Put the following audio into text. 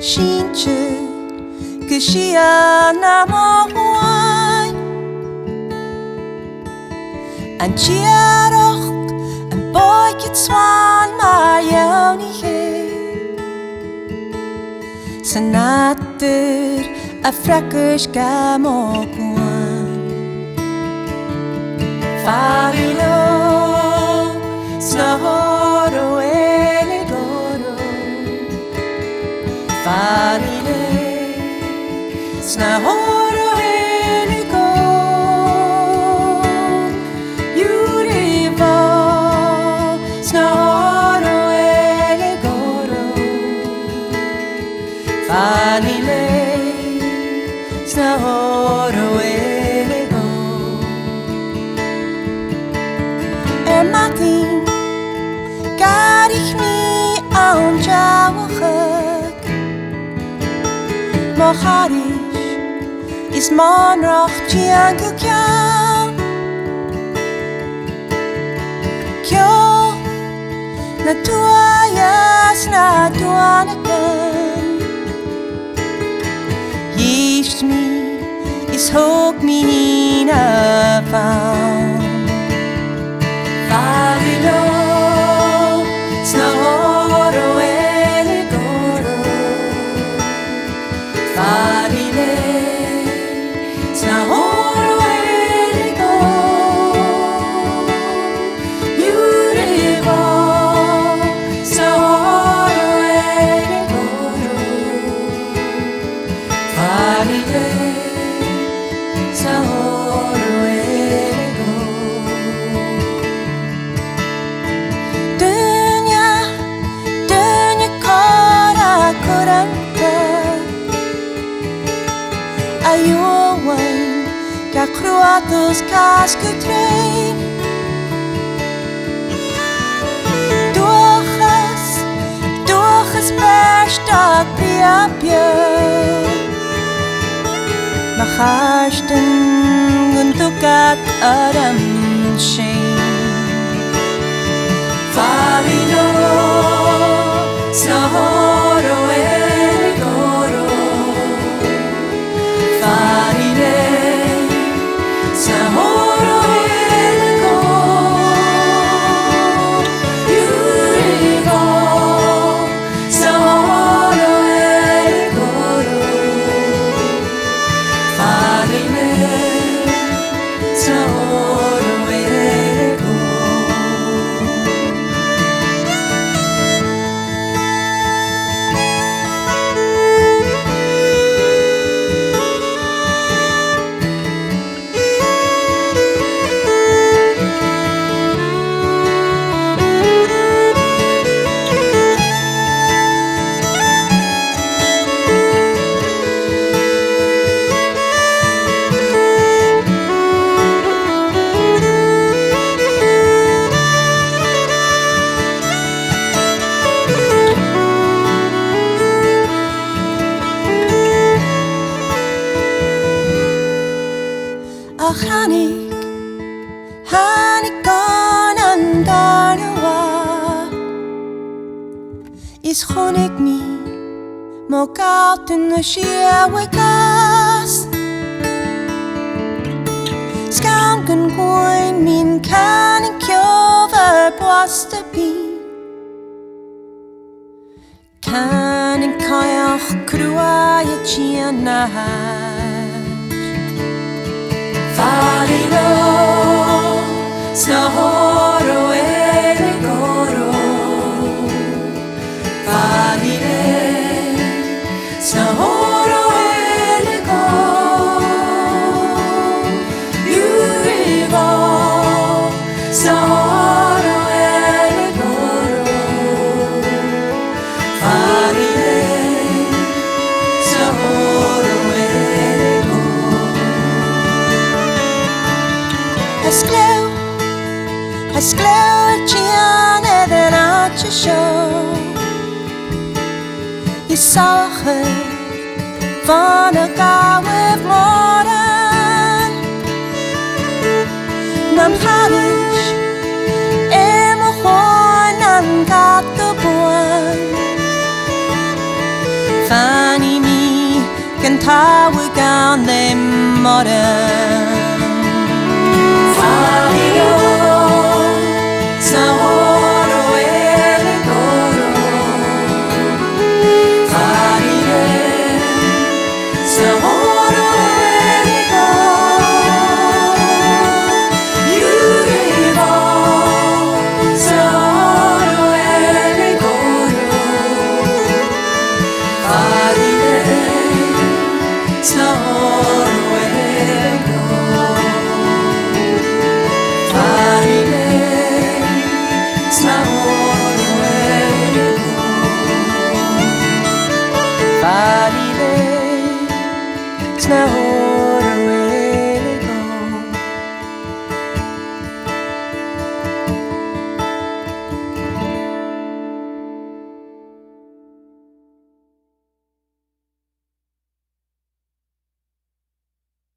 信着可惜啊那么晚 An tjärok en pojket swan maar jou nie gee Sy natter a frekkers kam ook aan Farilo snahoro elegoro Farile snahoro elegoro Yurivo snahoro elegoro Farile snahoro elegoro Martin gar ich nie aan jou gek Maar Harish is manrach tjanke kjau Kjau na tua jas na tuanakan Jiest mi is hoog mi hina van Farilo snahoro elegoro Farile snahoro elegoro Yurivo snahoro elegoro Farile snahoro Ayowain ka kruatos kaskutrein Dochas perstak priapje Macharsten guntukat adam shein Farilo snahoro elegoro Farile snahoro elegoro Yurivo snahoro elegoro Farile snahoro elegoro Ach hanik kan andarnawa Is chonig mi mo kauten na siya wekas Skam kan goin min kanin kjover boaste bi Kanin kajach krua ja tjena Farilo snahoro elegoro Farile snahoro elegoro Yurivo snahoro elegoro Farile snahoro elegoro Haskleu tjene den atje show Je zag het van elkaar met morgen Nam Harish emo gewoon aan kat de boan 아우간 내 머리 Snow